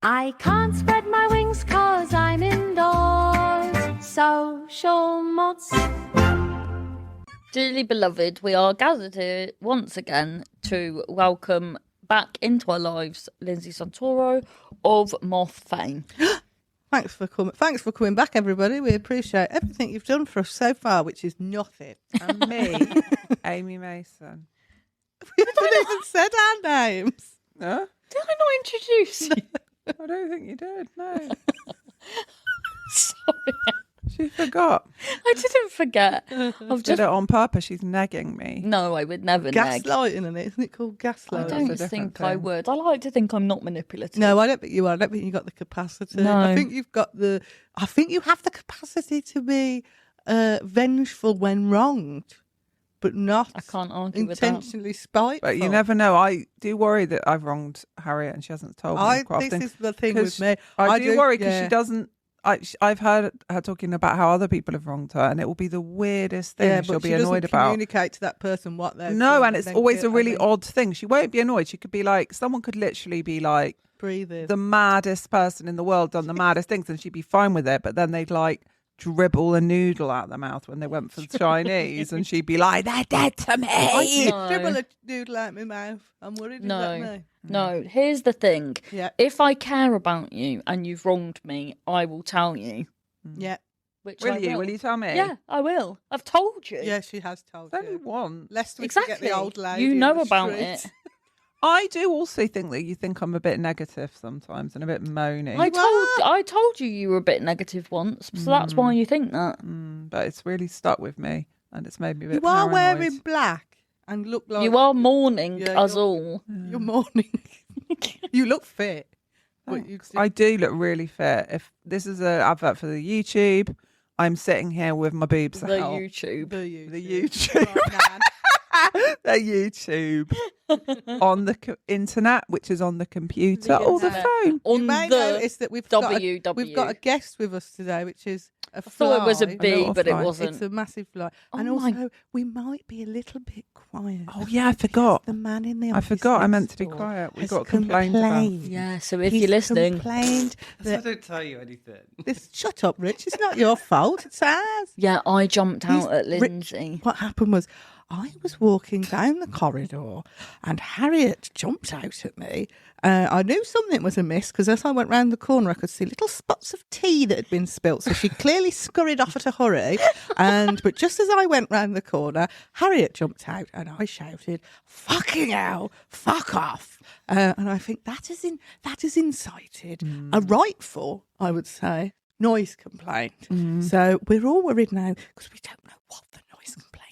I can't spread my wings 'cause I'm indoors. Social Moths. Dearly beloved, we are gathered here once again to welcome back into our lives Lindsay Santoro of Moth fame. Thanks for coming back, everybody. We appreciate everything you've done for us so far, which is nothing. And me, Amy Mason. We haven't even said our names. Huh? Did I not introduce you? I don't think you did, no. Sorry, She forgot. I didn't forget. I've Did it on purpose. She's negging me. No, I would never neg. Gaslighting, isn't it called I gaslighting? don't That's a think different I thing. would. I like to think I'm not manipulative. No, I don't think you are. I don't think you've got the capacity. No. I think you've got I think you have the capacity to be vengeful when wronged, but not I can't argue with that. intentionally spiteful. But you never know. I do worry that I've wronged Harriet and she hasn't told me quite This often. is the thing with 'Cause me. I do worry because yeah. she doesn't. I've heard her talking about how other people have wronged her, and it will be the weirdest thing Yeah, she'll but be she annoyed doesn't about. communicate to that person what they're No, doing, and it's then always a I really think odd thing. She won't be annoyed. She could be like, someone could literally be like breathing. the maddest person in the world, done the maddest things, and she'd be fine with it. But then they'd like dribble a noodle out their mouth when they went for Chinese, and she'd be like, "They're dead to me." I No. dribble a noodle out my mouth. I'm worried. Is that No. me? No, here's the thing. Yeah. If I care about you and you've wronged me, I will tell you. Yeah. Which I Will you? Will you tell me? Yeah, I will. I've told you. Yeah, she has told It's only you. one. Lest we Exactly. forget the old lady. You in know the about street. it. I do also think that you think I'm a bit negative sometimes and a bit moany. I told you were a bit negative once, so that's why you think that. But it's really stuck with me, and it's made me a bit You are paranoid. wearing black and look like You are mourning Yeah, us you're- all. You're mourning. You look fit. But you I do look really fit. If this is an advert for the YouTube, I'm sitting here with my boobs The out. YouTube. the YouTube. Right, man. The YouTube on the internet, which is on the computer The or the internet. phone. You On may the notice that we've got a guest with us today, which is a fly. I thought it was a little bee, but it fly. wasn't. It's a massive fly. Oh And my- also, we might be a little bit quiet. Oh yeah, I forgot. The man in the I office forgot. I next meant to be door quiet. We has got complained about. complained. Yeah, so if He's you're listening, complained I that don't tell you anything. shut up, Rich. It's not your fault. It's ours. yeah, I jumped He's out at Rich. Lindsay. What happened was I was walking down the corridor and Harriet jumped out at me. I knew something was amiss because as I went round the corner, I could see little spots of tea that had been spilt. So she clearly scurried off at a hurry. But just as I went round the corner, Harriet jumped out and I shouted, "Fucking hell, fuck off!" And I think that is incited a rightful, I would say, noise complaint. So we're all worried now because we don't know what the noise complaint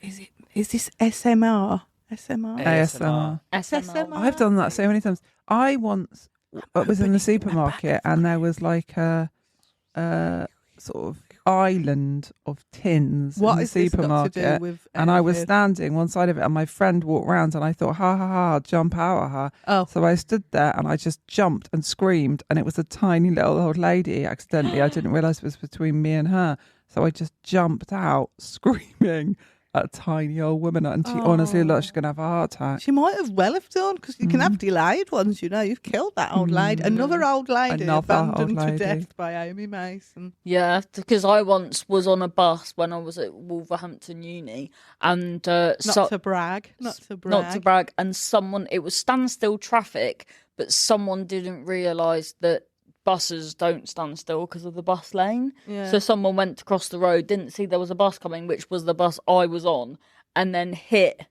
is. Is this SMR? SMR? ASMR. SMR. I've done that so many times. I once was in the supermarket and there was like a sort of island of tins What in the has this got to supermarket, do with and I was anything? standing one side of it, and my friend walked round, and I thought, ha ha ha, I'll jump out at her. Oh. So I stood there and I just jumped and screamed, and it was a tiny little old lady. Accidentally, I didn't realise it was between me and her, so I just jumped out screaming at a tiny old woman, and she honestly looked like she's going to have a heart attack. She might have well have done because you can have delayed ones, you know. You've killed that old lady. Another old lady Another old abandoned to lady. death by Amy Mason. Yeah, because I once was on a bus when I was at Wolverhampton Uni, and Not to brag. Not to brag. and someone, it was standstill traffic, but someone didn't realise that buses don't stand still because of the bus lane. Yeah. So someone went to cross the road, didn't see there was a bus coming, which was the bus I was on, and then hit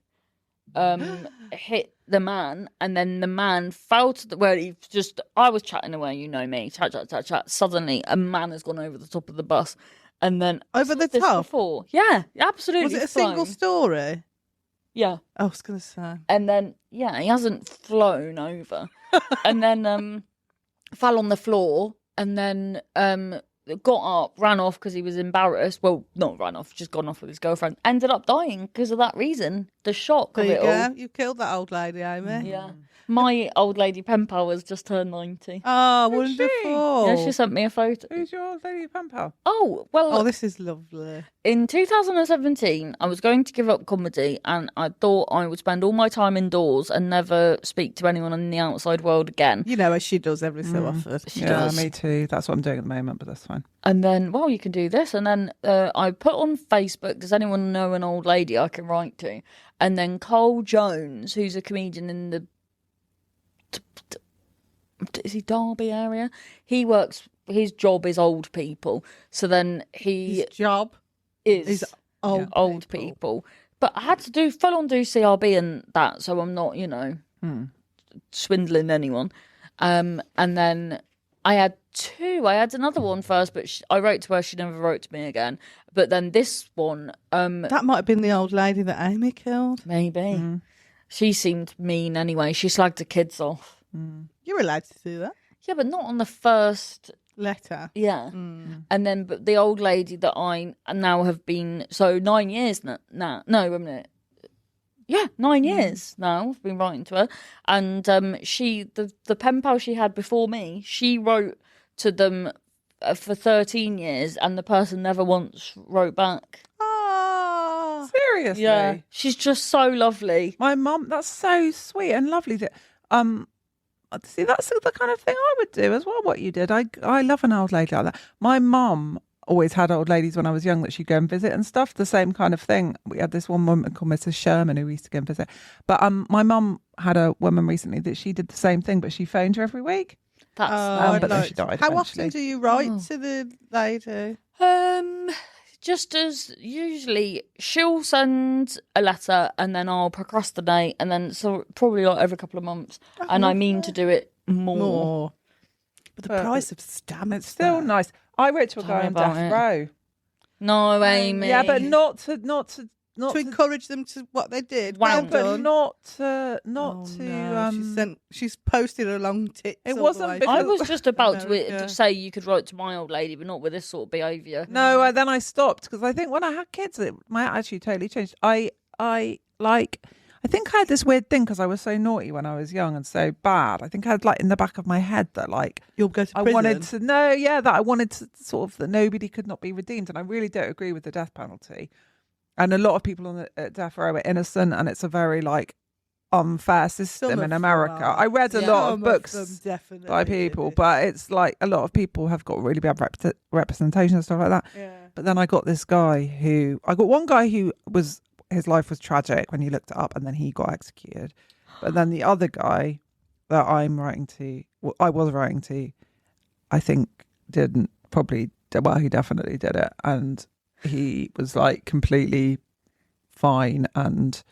the man, and then the man fell to the where he just. I was chatting away, you know me, chat. Suddenly, a man has gone over the top of the bus, and then Over the I've said this top? before. Yeah, absolutely. Was it a flown. single story? Yeah, I was going to say. and then yeah, he hasn't flown over, and then fell on the floor, and then got up, ran off because he was embarrassed. Well, not ran off, just gone off with his girlfriend. Ended up dying because of that reason. The shock There of you it go. all. You killed that old lady, Amy. Yeah. My old lady pen pal has just turned 90. Oh, Who's she? wonderful. Yeah, she sent me a photo. Who's your old lady pen pal? Oh, well, Oh, this is lovely. in 2017, I was going to give up comedy and I thought I would spend all my time indoors and never speak to anyone in the outside world again. You know, as she does every so often. She Yeah, does. me too. That's what I'm doing at the moment, but that's fine. And then, well, you can do this. And then I put on Facebook, does anyone know an old lady I can write to? And then Cole Jones, who's a comedian in the is he Derby area? He works, his job is old people. So then His job is is old people. But I had to do full on do CRB and that, so I'm not, swindling anyone. And then I had two. I had another one first, but I wrote to her. She never wrote to me again. But then this one, That might have been the old lady that Amy killed. maybe. She seemed mean anyway. She slagged the kids off. You're allowed to do that. Yeah, but not on the first. Letter. Yeah. And then, but the old lady that I now have been, so 9 years now. No, wait a minute. Yeah, 9 years now I've been writing to her. And she, the pen pal she had before me, she wrote to them for 13 years and the person never once wrote back. Oh, Seriously? Yeah, she's just so lovely. My mum, that's so sweet and lovely. See, that's the kind of thing I would do as well, what you did. I love an old lady like that. My mum always had old ladies when I was young that she'd go and visit and stuff, the same kind of thing. We had this one woman called Mrs. Sherman who we used to go and visit. But my mum had a woman recently that she did the same thing, but she phoned her every week. That's but then she died How eventually. often do you write to the lady? just as usually she'll send a letter and then I'll procrastinate and then so probably like every couple of months and I mean to do it more. But the price of stamps. It's still nice. I wrote to a guy on about death it. row. No, Amy. Yeah, but not to to encourage them to what they did. Wow. Well but done. not to No, she's posted a long tits. It all the wasn't way because- I from was just about to America. say you could write to my old lady, but not with this sort of behaviour. No, then I stopped because I think when I had kids, my attitude totally changed. I think I had this weird thing because I was so naughty when I was young and so bad. I think I had like in the back of my head that like You'll go to I prison. wanted to know, that I wanted to sort of that nobody could not be redeemed, and I really don't agree with the death penalty. And a lot of people on the death row are innocent, and it's a very like unfair system Some in of America. them are. I read a Yeah. lot Some of books them definitely by people, but it's like a lot of people have got really bad representation and stuff like that. Yeah. But then I got one guy who his life was tragic when you looked it up, and then he got executed. But then the other guy that I was writing to, I think he definitely did it, and he was like completely fine, and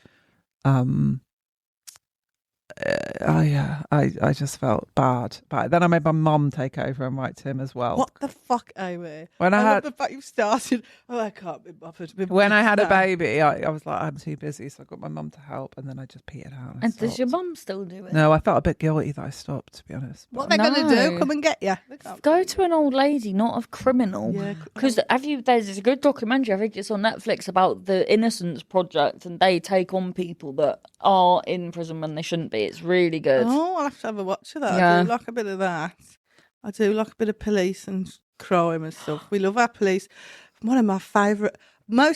I just felt bad. But then I made my mum take over and write to him as well. What the fuck, Amy? When I love had- the fact you started. Oh, I can't be bothered. When I had a baby, I was like, I'm too busy, so I got my mum to help, and then I just peed out. And does your mum still do it? No, I felt a bit guilty that I stopped, to be honest. What But- they're going to do? No. Come and get you. Go to an old lady, not a criminal. Yeah, Because there's a good documentary, I think it's on Netflix, about the Innocence Project, and they take on people that are in prison when they shouldn't be. It's really good. Oh, I'll have to have a watch of that. Yeah. I do like a bit of that. I do like a bit of police and crime and stuff. We love our police. Most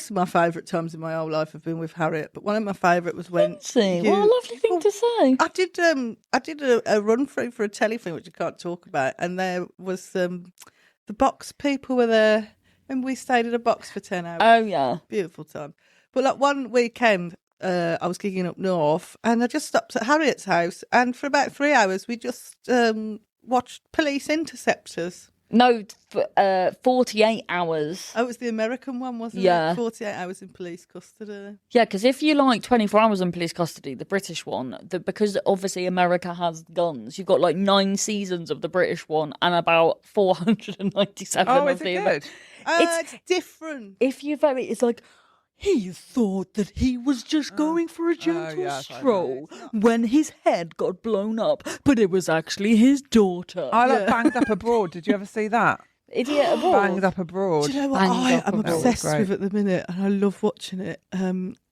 of my favourite times in my whole life have been with Harriet, but one of my favourite was when Lindsay, what a lovely thing to say. I did a run through for a telly thing which I can't talk about, and there was the box people were there, and we stayed in a box for 10 hours. Oh, yeah. Beautiful time. But like one weekend, I was gigging up north, and I just stopped at Harriet's house, and for about 3 hours, we just watched Police Interceptors. No, 48 hours. Oh, it was the American one, wasn't Yeah. it? 48 hours in police custody. Yeah, because if you like 24 hours in police custody, the British one, because obviously America has guns, you've got like 9 seasons of the British one and about 497 Oh, of is the it American. good? It's different. If you it's like, he thought that he was just going for a gentle yes, I know. stroll when his head got blown up, but it was actually his daughter. I like Banged Up Abroad. Did you ever see that? Idiot abroad. Banged Up Abroad. Do you know what Banged up I'm abroad. obsessed Great. with at the minute, and I love watching it?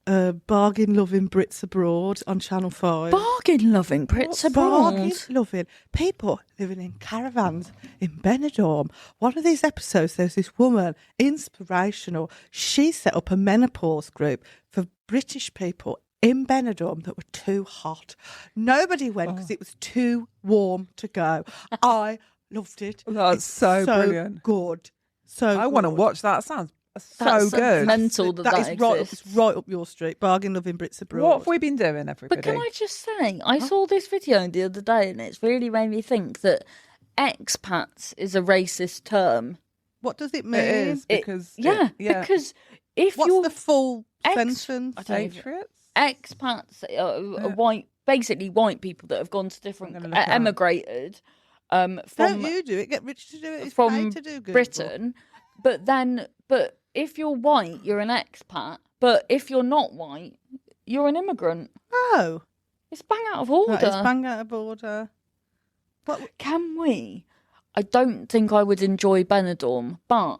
bargain loving Brits abroad on Channel 5. Bargain loving Brits abroad. Bargain loving people living in caravans in Benidorm. One of these episodes, there's this woman, inspirational. She set up a menopause group for British people in Benidorm that were too hot. Nobody went because it was too warm to go. I loved it. That's It's so brilliant. Good. So I want to good. watch that. Sounds so That's good. mental that is right up, exists. it's right up your street. Bargain loving Brits abroad. What have we been doing, everybody? But can I just say, I saw this video the other day and it's really made me think that expats is a racist term. What does it mean? It is because Because if What's you're the full ex- sentence? I don't even- Patriots. expats are white, basically white people that have gone to different, I'm gonna look it up. emigrated Don't from you do it? Get rich to do it. It's from paid to do Google. Britain. But if you're white, you're an expat. But if you're not white, you're an immigrant. Oh, It's bang out of order. that is bang out of order. What? Can we? I don't think I would enjoy Benidorm, but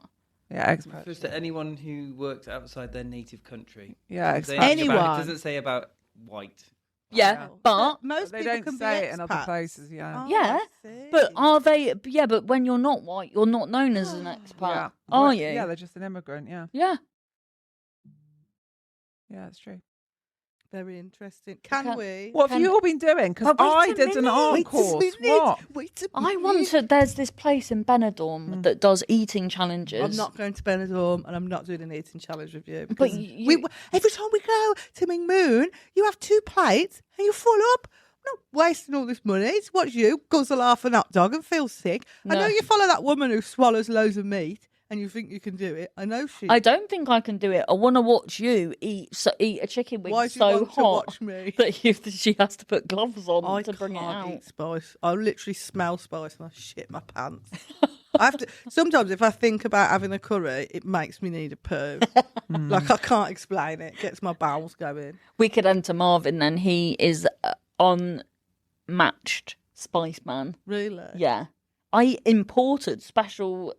Yeah, expert. refers to anyone who works outside their native country. Yeah, Doesn't say expert. anything about- Anyone. It doesn't say about white. yeah, Wow. but most They people don't can say be it in other expats. places. Yeah. Oh, Yeah, I see. but are they? Yeah, but when you're not white, you're not known as an expat, Yeah. are Well, you? Yeah, they're just an immigrant. Yeah. Yeah. Yeah, it's true. Very interesting. Can Can- we? What have Can- you all been doing? Because But wait I a did an minute. art Wait a course. minute, What? Wait a I minute. want to. There's this place in Benidorm that does eating challenges. I'm not going to Benidorm and I'm not doing an eating challenge with you. But because every time we go to Ming Moon, you have 2 plates and you're full up. I'm not wasting all this money. It's what you guzzle half an hot dog and feel sick. I know No. you follow that woman who swallows loads of meat and you think you can do it. I know she. I don't think I can do it. I want to watch you eat a chicken wing Why do you so want to hot watch me? that she has to put gloves on I to bring it can't out. eat spice. I literally smell spice and I shit my pants. I have to. Sometimes if I think about having a curry, it makes me need a poo. Like I can't explain it. Gets my bowels going. We could enter Marvin then. He is unmatched spice man. Really? Yeah. I imported special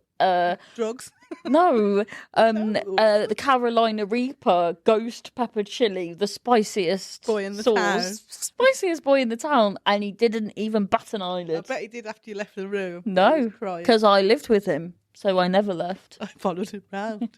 Drugs. no the Carolina Reaper ghost pepper chili, the spiciest Boy in the sauce, town. spiciest boy in the town, and he didn't even bat an I eyelid. bet he did after you left the room. He No, was crying. because I lived with him, so I never left. I followed him round.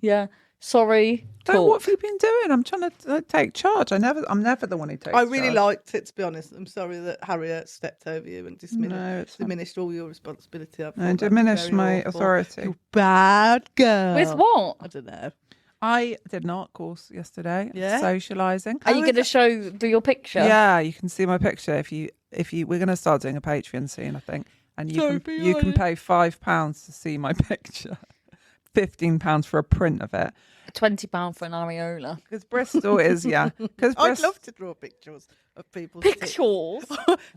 Yeah, sorry. So what Talk. have you been doing? I'm trying to take charge. I'm never the one who takes I really charge. liked it, to be honest. I'm sorry that Harriet stepped over you and No, it's not. diminished all your responsibility. I thought No, that was diminished very my awful. authority. You bad girl. With what? I don't know. I did an art course yesterday. Yeah? Socialising. Are you going to show your picture? Yeah, you can see my picture if you we're going to start doing a Patreon soon, I think, and you can pay £5 to see my picture, £15 for a print of it. £20 for an areola. Because Bristol is because I'd love to draw pictures of people's tits. Pictures.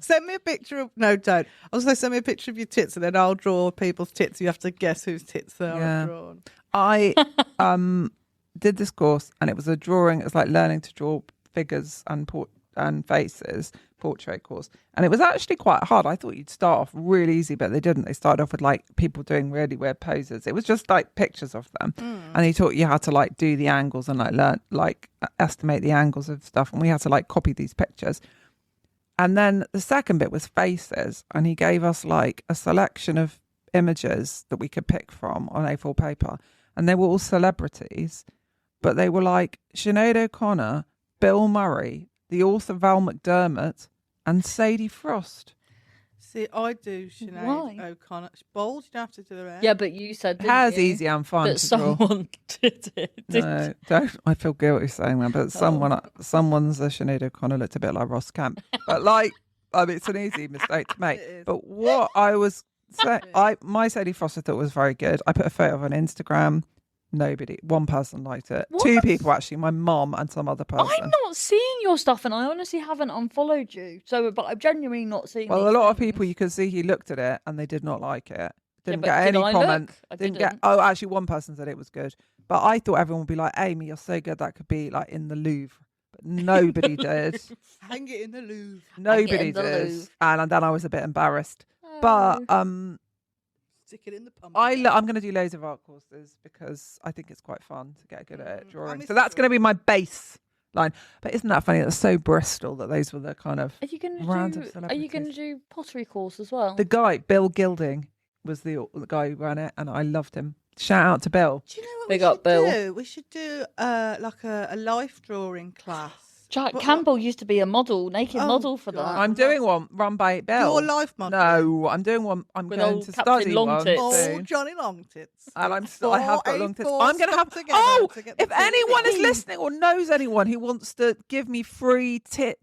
Send me a picture of... No, don't. I was going to send me a picture of your tits and then I'll draw people's tits. You have to guess whose tits they are Yeah. drawn. I did this course and it was a drawing. It's like learning to draw figures and faces, portrait course, and it was actually quite hard. I thought you'd start off really easy, but they didn't. They started off with like people doing really weird poses. It was just like pictures of them, and he taught you how to like do the angles and like learn like estimate the angles of stuff, and we had to like copy these pictures. And then the second bit was faces, and he gave us like a selection of images that we could pick from on A4 paper, and they were all celebrities, but they were like Sinead O'Connor, Bill Murray, the author Val McDermott, and Sadie Frost. See, I do Sinead Why? O'Connor. It's bold. You don't have to do her hair. Yeah, but you said didn't Hair's you, easy and fun that to draw. someone did it. No, don't. I feel guilty saying that, but someone's Sinead O'Connor looked a bit like Ross Kemp. But like, I mean, it's an easy mistake to make. It is. But what I was saying, my Sadie Frost I thought was very good. I put a photo of it on Instagram. One person liked it. What? 2 people actually, my mom and some other person. I'm not seeing your stuff, and I honestly haven't unfollowed you. So, but I'm genuinely not seeing. Well, a these lot of things. people you could see he looked at it and they did not like it. Didn't but get did any I comment. look? I Didn't didn't. get. Oh, actually, one person said it was good, but I thought everyone would be like, "Amy, you're so good. That could be like in the Louvre." But nobody did. Hang it in the Louvre. Nobody the did, Louvre. and then I was a bit embarrassed. But Stick it in the pump. I'm going to do loads of art courses because I think it's quite fun to get good at drawing. miss So that's going to drawing. be my base line. But isn't that funny? That's so Bristol that those were the kind of Are you going random to do? Are celebrities. you going to do pottery course as well? The guy, Bill Gilding, was the guy who ran it, and I loved him. Shout out to Bill. Do you know what Big we up, should Bill. do? We should do like a life drawing class. Jack What- Campbell used to be a model, naked Oh, model for God. that. I'm doing one run by Bill. Your life model. No, I'm doing one. I'm With going old to Captain study one Longtits. Oh, soon. Johnny Longtits. And I have got long tits. A4 I'm going to stuck have. together Oh, to get the if anyone is teeth. listening or knows anyone who wants to give me free tit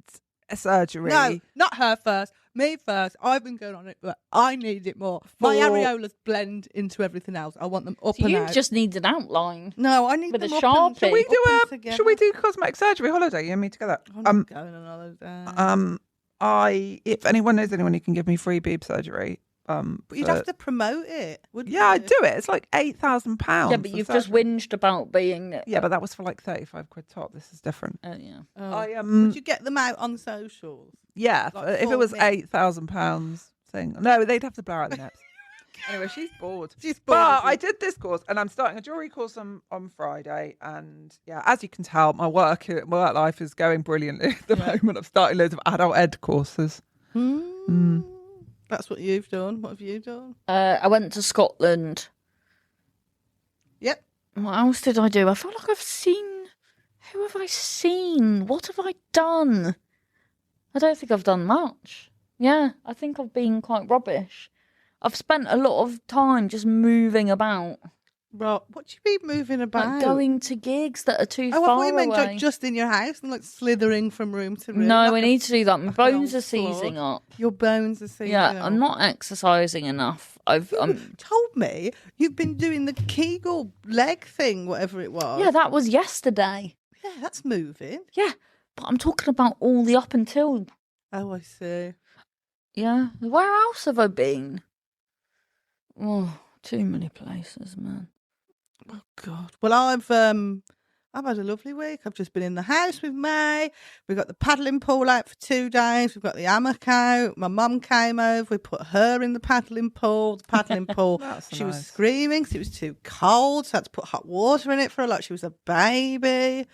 surgery, No, not her first. Me first. I've been going on it, but I need it more. My For- areolas blend into everything else. I want them up So and you out. just need an outline. No, I need with a them up Sharpie. and, Shall we up do and a? together. Shall we do cosmetic surgery holiday? You and me together. I'm not going on holiday. If anyone knows anyone who can give me free boob surgery, But you'd for- have to promote it, wouldn't Yeah, you? I'd do it. It's like £8,000. Yeah, but you've just whinged about being. Yeah, but that was for like 35 quid top. This is different. Yeah. Oh. I Would you get them out on socials? Yeah, Like if it was for me? £8,000 thing, no, they'd have to blur out the nets. Anyway, she's bored. She's bored But of you. I did this course, and I'm starting a jewellery course on Friday. And yeah, as you can tell, my work life is going brilliantly at the moment. I'm starting loads of adult ed courses. That's what you've done. What have you done? I went to Scotland. Yep. What else did I do? I feel like I've seen. Who have I seen? What have I done? I don't think I've done much. Yeah, I think I've been quite rubbish. I've spent a lot of time just moving about, Right. What do you mean moving about? like going to gigs that are too Oh, I far thought you meant away. just in your house and like slithering from room to room. No, like we a- need to do that. My like an bones old are seizing sword. up. Your bones are seizing Yeah, up. I'm not exercising enough. I'm Told me you've been doing the Kegel leg thing, whatever it was. yeah, that was yesterday. Yeah, that's moving. Yeah, but I'm talking about all the up until. Oh, I see. Yeah, where else have I been? Oh, too many places, man. Oh God. Well, I've had a lovely week. I've just been in the house with May. We've got the paddling pool out for 2 days. We've got the hammock out. My mum came over. We put her in the paddling pool. The paddling pool. That's She was nice. screaming because it was too cold. So I had to put hot water in it for her like she was a baby.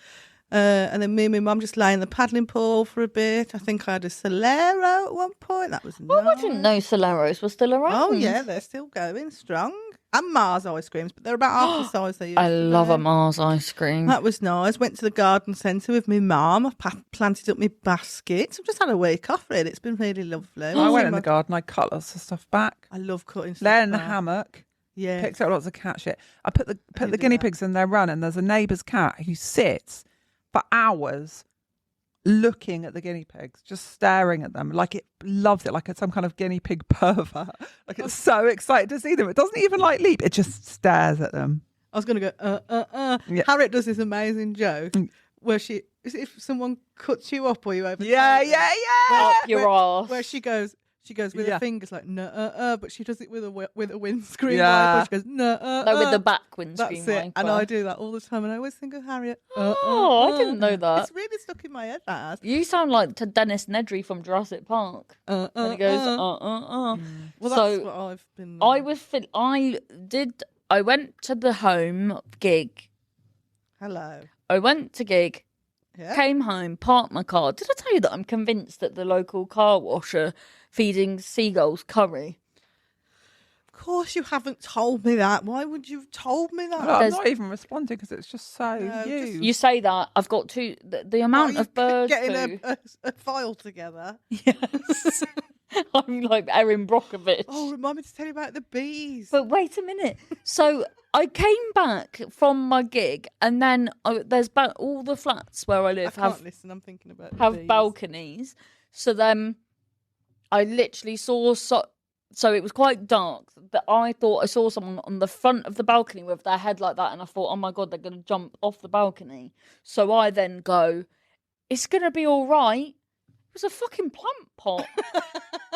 And then me and my mum just lay in the paddling pool for a bit. I think I had a Solero at one point. That was Oh, nice. I didn't know Soleros were still around. Oh, yeah, they're still going strong. And Mars ice creams, but they're about half the size they used I to love be. a Mars ice cream. That was nice. Went to the garden centre with my mum. I planted up my baskets. I've just had a week off, really. It's been really lovely. I went in the garden. I cut lots of stuff back. I love cutting stuff Lay in the back. hammock. Yeah. Picked up lots of cat shit. I put the do guinea that. pigs in their run, and there's a neighbour's cat who sits for hours looking at the guinea pigs, just staring at them like it loves it, like it's some kind of guinea pig pervert. Like it's so excited to see them. It doesn't even like leap. It just stares at them. I was going to go, Yeah. Harriet does this amazing joke where is it if someone cuts you up or you over Yeah. Up your ass. where she goes with Yeah. her fingers like but she does it with a windscreen Yeah. wiper. She goes No, with the back windscreen That's it. wiper. And I do that all the time, and I always think of Harriet. Oh, I didn't know that. It's really stuck in my head. That. You sound like to Dennis Nedry from Jurassic Park. And he goes, Well, that's So, what I've been. I went to the home gig. Hello. I went to gig, Yeah. came home, parked my car. Did I tell you that I'm convinced that the local car washer feeding seagulls curry? Of course, you haven't told me that. Why would you have told me that? No, I'm There's- not even responding because it's just so No, you. just- You say that, I've got the amount Are of you bird getting poo. a file together. Yes. I'm like Erin Brockovich. Oh, remind me to tell you about the bees. But wait a minute. So I came back from my gig, and then there's all the flats where I I live can't have listen. I'm thinking about the have bees. balconies. So then I literally saw so it was quite dark that I thought I saw someone on the front of the balcony with their head like that, and I thought, oh my God, they're going to jump off the balcony. So I then go, it's going to be all right. It was a fucking plant pot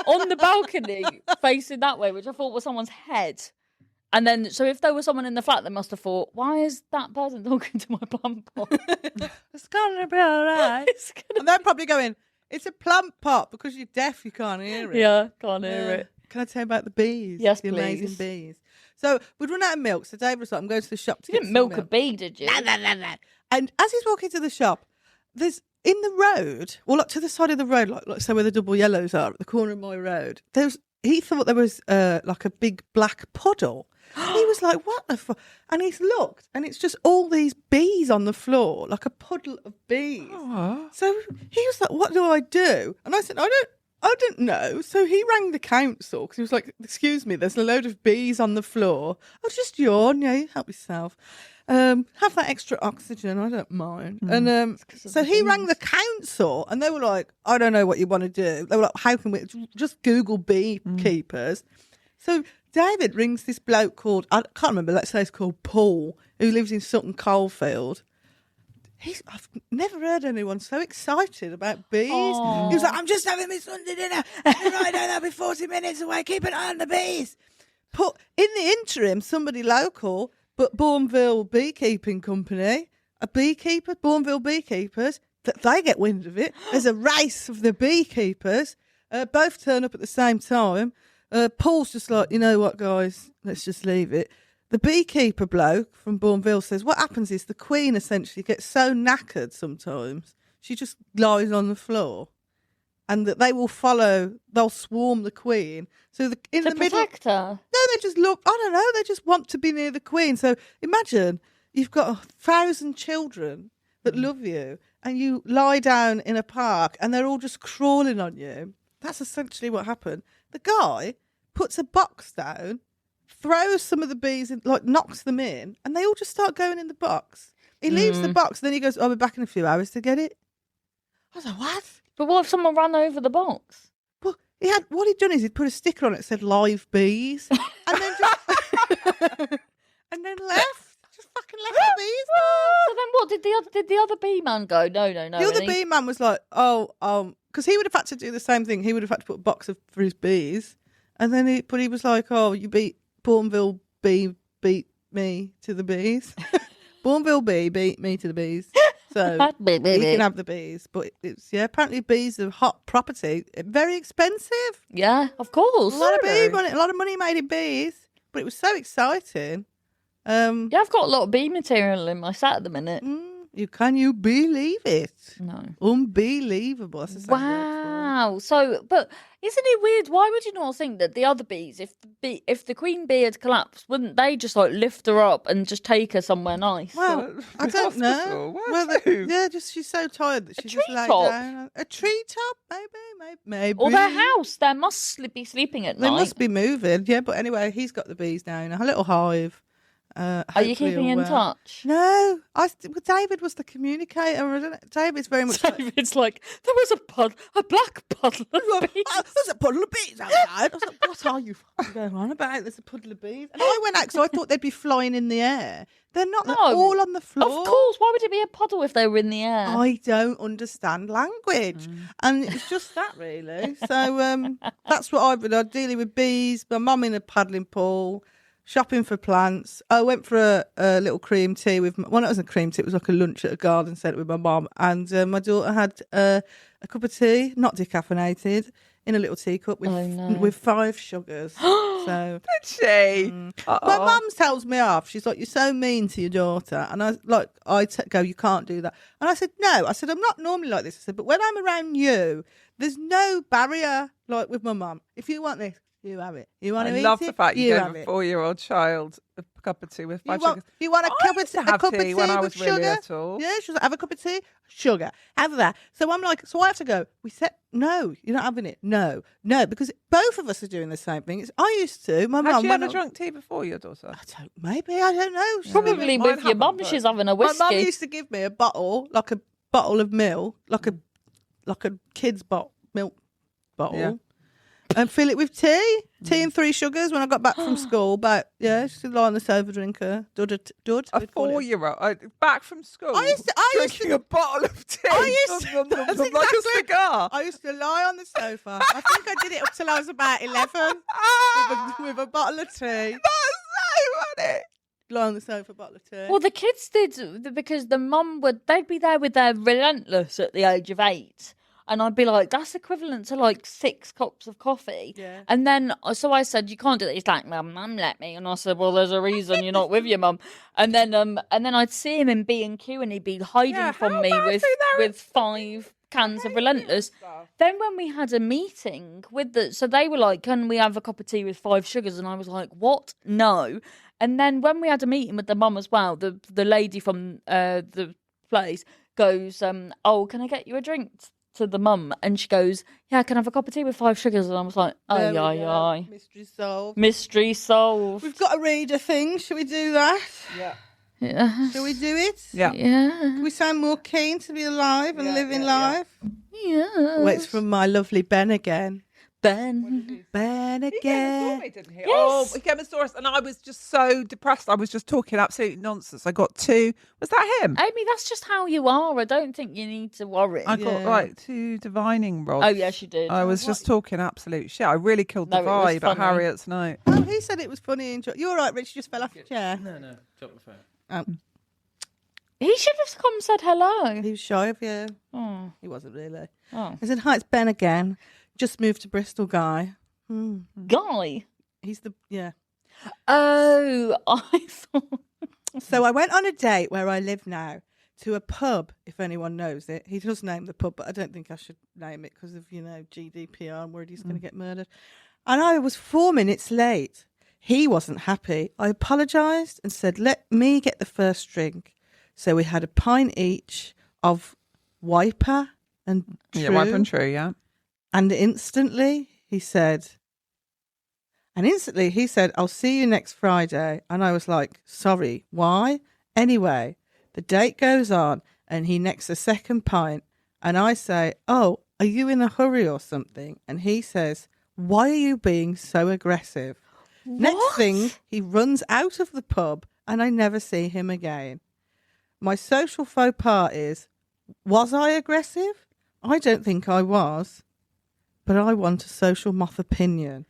on the balcony facing that way, which I thought was someone's head. And then, so if there was someone in the flat, they must have thought, why is that person talking to my plant pot? It's gonna be all right. It's gonna And they're probably going, it's a plant pot because you're deaf, you can't hear it. Yeah, can't hear Yeah. it. Can I tell you about the bees? Yes, the amazing please. bees. So we'd run out of milk. So David was like, I'm going to the shop to You get didn't some milk a milk. bee, did you? No. And as he's walking to the shop, there's in the road, or like to the side of the road, like so where the double yellows are at the corner of my road. He thought there was like a big black puddle. He was like, "What the fuck?" And he's looked, and it's just all these bees on the floor, like a puddle of bees. Oh. So he was like, "What do I do?" And I said, "I don't know." So he rang the council because he was like, "Excuse me, there's a load of bees on the floor." I'll just yawn. Yeah, you help yourself. Have that extra oxygen. I don't mind. And so he rang the council, and they were like, "I don't know what you want to do." They were like, "How can we just Google beekeepers?" So David rings this bloke called, I can't remember, let's say it's called Paul, who lives in Sutton Coldfield. I've never heard anyone so excited about bees. He was like, "I'm just having my Sunday dinner. Right now, they'll be 40 minutes away. Keep an eye on the bees." But in the interim, somebody local, but Bourneville Beekeeping Company, a beekeeper, Bourneville Beekeepers, that they get wind of it. There's a race of the beekeepers. Both turn up at the same time. Paul's just like, "You know what, guys, let's just leave it." The beekeeper bloke from Bourneville says what happens is the queen essentially gets so knackered sometimes, she just lies on the floor, and that they will they'll swarm the queen. So in To the middle, protect her. no, they just look, I don't know, they just want to be near the queen. So imagine you've got 1,000 children that love you, and you lie down in a park and they're all just crawling on you. That's essentially what happened. The guy puts a box down, throws some of the bees in, like knocks them in, and they all just start going in the box. He leaves the box, then he goes, "I'll be back in a few hours to get it." I was like, "What?" But what if someone ran over the box? Well, what he'd done is he'd put a sticker on it that said "Live Bees," and then just and then left. Just fucking left the bees. So then what did the other bee man go? No. The other bee man was like, because he would have had to do the same thing. He would have had to put a box for his bees, and then he was like, "Oh, you beat Bourneville Bee, beat me to the bees." Bourneville Bee beat me to the bees, so he can have the bees. But it's apparently bees are hot property, very expensive. Yeah, of course. A lot of bee money, a lot of money made in bees. But it was so exciting. Yeah, I've got a lot of bee material in my set at the minute. Can you believe it? No. Unbelievable. That's the same word for it. Wow. So, but isn't it weird? Why would you not think that the other bees, if the queen bee had collapsed, wouldn't they just like lift her up and just take her somewhere nice? Well, I don't know. Hospital? Where Well, to? yeah, just she's so tired that she just laid treetop? down. A treetop, maybe. Or their house, they must be sleeping at They night. must be moving. Yeah, but anyway, he's got the bees now in a little hive. Are you Hopefully keeping all in well. touch? No, David was the communicator. I don't know. David's very much. David's like, there was a black puddle of bees. There's a puddle of bees outside. I was like, "What are you fucking going on about? There's a puddle of bees." And I went out because I thought they'd be flying in the air. They're not. They're No, all on the floor. Of course, why would it be a puddle if they were in the air? I don't understand language, and it's just that really. So that's what I've been. I'm dealing with bees. My mum in a paddling pool. Shopping for plants. I went for a little cream tea with. Well, it wasn't a cream tea. It was like a lunch at a garden centre with my mum, and my daughter had a cup of tea, not decaffeinated, in a little teacup with 5 sugars. So Did she? my mum tells me off. She's like, "You're so mean to your daughter," and I go, "You can't do that." And I said, "No." I said, "I'm not normally like this." I said, "But when I'm around you, there's no barrier like with my mum. If you want this, you have it. You want to eat it? I love the fact you have gave a it. 4-year-old child a cup of tea with 5 sugars. You want a I cup used of to have a cup of tea when I with was really sugar? little. Yeah, she was like, "Have a cup of tea, sugar, have that." So I'm like, so I have to go. We said, "No, you're not having it." No, because both of us are doing the same thing. I used to. My Had mum. you when ever drunk tea before your daughter? I don't know. Probably Mine with your haven't, mum, but- she's having a My whiskey. mum used to give me a bottle of milk, like a kid's milk bottle. Yeah. And fill it with tea and 3 sugars. When I got back from school, she lie on the sofa, drink a dud. A 4-year-old back from school. I used drinking to- a bottle of tea. I used to- Nom, nom, nom, that's nom, like a exactly- cigar. I used to lie on the sofa. I think I did it up till I was about 11 with a bottle of tea. That's so funny. Lie on the sofa, bottle of tea. Well, the kids did because the mum they'd be there with their relentless at the age of 8. And I'd be like, that's equivalent to like 6 cups of coffee. Yeah. And then, so I said, you can't do that. He's like, Mum, let me. And I said, well, there's a reason you're not with your mum. And then I'd see him in B&Q and he'd be hiding from me with 5 cans of Relentless. Then when we had a meeting so they were like, can we have a cup of tea with 5 sugars? And I was like, what? No. And then when we had a meeting with the mum as well, the lady from the place goes, oh, can I get you a drink? To the mum, and she goes, yeah, can I have a cup of tea with 5 sugars? And I was like, There we go. aye. Mystery solved. Mystery solved. We've got to read a thing. Shall we do that? Yeah. Shall we do it? Yeah. Yeah. Do we sound more keen to be alive and living life? Yeah. Oh, it's from my lovely Ben again. Ben. Ben He came and saw again. me, didn't he? Yes. Oh, he came and saw us, and I was just so depressed. I was just talking absolute nonsense. I got 2. Was that him? Amy, that's just how you are. I don't think you need to worry. I got like 2 divining rods. Oh, yes, you did. I was just talking absolute shit. I really killed the No, it was vibe at funny. Harriet's night. Oh, he said it was funny. You're all right, Rich. You just fell off your chair. No, drop the phone. Oh, He should have come and said hello. he was shy of you. Oh. He wasn't really. Oh. I said, hi, it's Ben again. Just moved to Bristol, guy. Guy. He's the, yeah. Oh, I thought. So I went on a date where I live now to a pub, if anyone knows it. He does name the pub, but I don't think I should name it because of, GDPR. I'm worried he's going to get murdered. And I was 4 minutes late. He wasn't happy. I apologised and said, let me get the first drink. So we had a pint each of Wiper and True. Yeah, wipe and true, yeah. And instantly he said, I'll see you next Friday. And I was like, sorry, why? Anyway, the date goes on and he necks a second pint. And I say, oh, are you in a hurry or something? And he says, why are you being so aggressive? Next thing, he runs out of the pub and I never see him again. My social faux pas is, was I aggressive? I don't think I was. But I want a social moth opinion.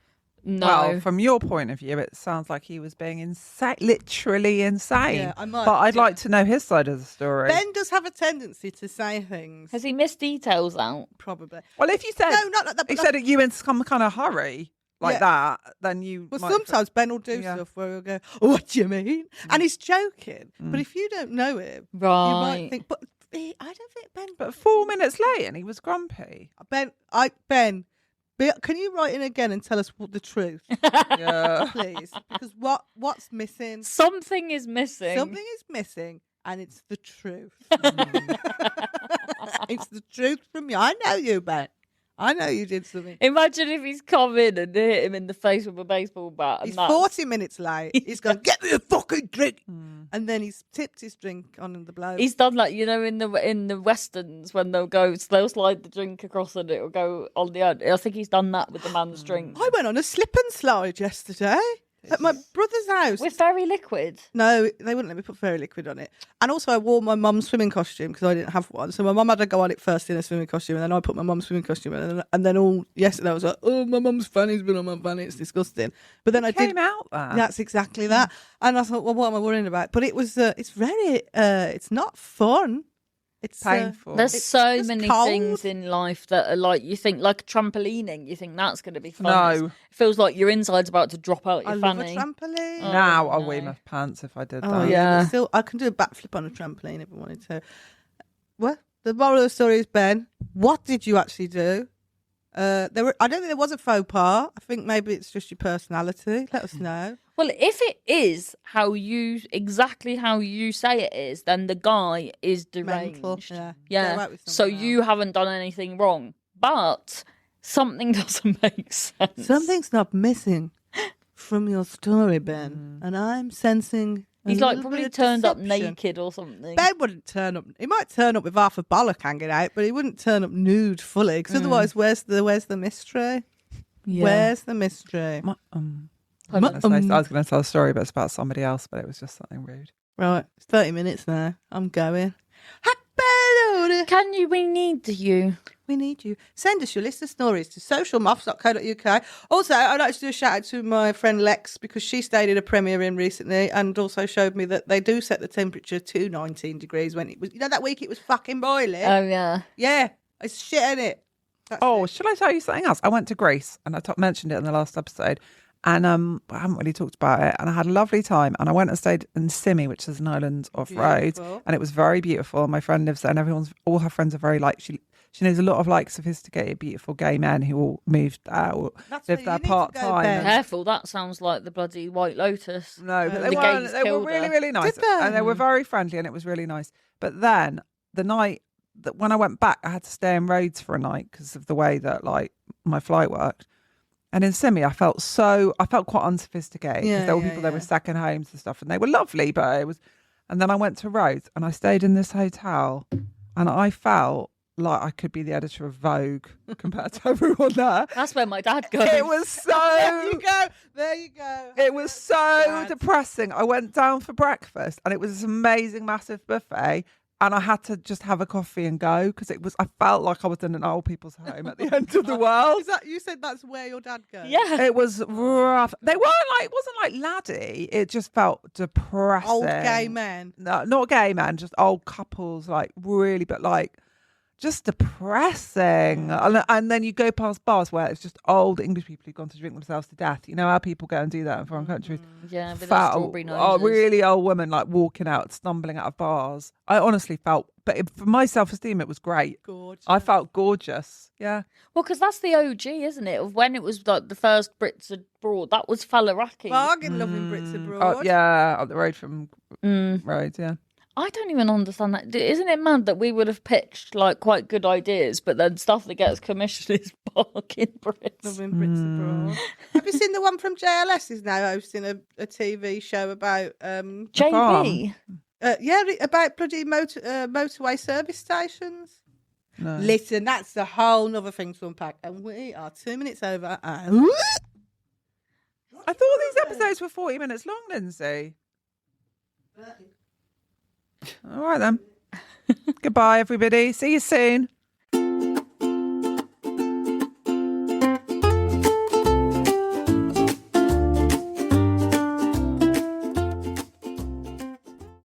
No. Well, from your point of view, it sounds like he was being literally insane. Yeah, I might but I'd do like it. to know his side of the story. Ben does have a tendency to say things. Has he missed details out? Probably. Well, if you said No, not like that. he but said that you in some kind of hurry like that, then you. Well, might sometimes Ben will do stuff where he'll go, oh, what do you mean? And he's joking. But if you don't know him, you Right. might think, but I don't think Ben. But 4 minutes late, and he was grumpy. Ben, can you write in again and tell us what the truth, Yeah. please? Because what's missing? Something is missing. Something is missing, and it's the truth. It's the truth from you. I know you, Ben. I know you did something. Imagine if he's come in and hit him in the face with a baseball bat. And He's that's- 40 minutes late. He's gone, get me a fucking drink. And then he's tipped his drink on the bloke. He's done like, in the westerns when they'll slide the drink across and it'll go on the end. I think he's done that with the man's drink. I went on a slip and slide yesterday at my brother's house. With fairy liquid. No, they wouldn't let me put fairy liquid on it. And also I wore my mum's swimming costume because I didn't have one. So my mum had to go on it first in a swimming costume and then I put my mum's swimming costume in. And then all yesterday I was like, oh, my mum's fanny's been on my fanny. It's disgusting. But then I Came did. out that. That's exactly that. And I thought, well, what am I worrying about? But it was, it's very, it's not fun. It's Painful. There's It's so just many cold. things in life that are like, you think like trampolining, you think that's going to be fun. No. It feels like your inside's about to drop out I your love a fanny. trampoline. Now I'll no. wear my pants if I did Oh that. yeah, Yeah. but still, I can do a backflip on a trampoline if I wanted to. Well, the moral of the story is, Ben, what did you actually do? I don't think there was a faux pas. I think maybe it's just your personality. Let us know. Well, if it is exactly how you say it is, then the guy is deranged. Mental. Yeah. Yeah. Go out with So someone you haven't done anything wrong, but something doesn't make sense. Something's not missing from your story, Ben, and I'm sensing. a He's like little probably bit of turned up deception. naked or something. Ben wouldn't turn up. He might turn up with half a bollock hanging out, but he wouldn't turn up nude fully. Because otherwise, where's the mystery? Yeah. Where's the mystery? I was going to tell a story, but it's about somebody else, but it was just something rude. Right, it's 30 minutes now. I'm going. Can you? We need you. We need you. Send us your list of stories to socialmoths.co.uk. Also, I'd like to do a shout out to my friend Lex because she stayed in a Premier Inn recently and also showed me that they do set the temperature to 19 degrees when it was, that week it was fucking boiling. Oh yeah. Yeah, it's shit in it. Shall I tell you something else? I went to Greece, and I mentioned it in the last episode, and I haven't really talked about it. And I had a lovely time, and I went and stayed in Simi, which is an island off road, and it was very beautiful. My friend lives there, and all her friends are very like she knows a lot of like sophisticated, beautiful gay men who all moved there or lived there part time. Careful, that sounds like the bloody White Lotus. No, but The gays they were killed really, her. really nice. And they were very friendly, and it was really nice. But then the night that when I went back, I had to stay in Rhodes for a night because of the way that like my flight worked. And in Simi, I felt quite unsophisticated because there were people there with second homes and stuff, and they were lovely, but it was. And then I went to Rhodes and I stayed in this hotel, and I felt like I could be the editor of Vogue compared to everyone there. That's where my dad goes. It was so. There you go. It was so depressing. I went down for breakfast, and it was this amazing, massive buffet. And I had to just have a coffee and go because I felt like I was in an old people's home at the end of the world. You said that's where your dad goes? Yeah. It was rough. It wasn't like laddie. It just felt depressing. Old gay men. No, not gay men, just old couples, like really, but like just depressing. And then you go past bars where it's just old English people who've gone to drink themselves to death. You know how people go and do that in foreign countries? Yeah, with their strawberry noses. Oh, really old women like walking out, stumbling out of bars. I honestly felt, but for my self-esteem, it was great. Gorgeous. I felt gorgeous. Yeah. Well, because that's the OG, isn't it? Of when it was like the first Brits abroad. That was Falaraki. Bargain loving Brits abroad. Oh, yeah, up the road from Rhodes, yeah. I don't even understand that. Isn't it mad that we would have pitched like quite good ideas, but then stuff that gets commissioned is bargain Brits? Loving Brits abroad. Have you seen the one from JLS is now hosting a TV show about JB? About bloody motorway service stations. No. Listen, that's a whole nother thing to unpack, and we are 2 minutes over. I thought these episodes were 40 minutes long, Lindsay. All right then. Goodbye, everybody. See you soon.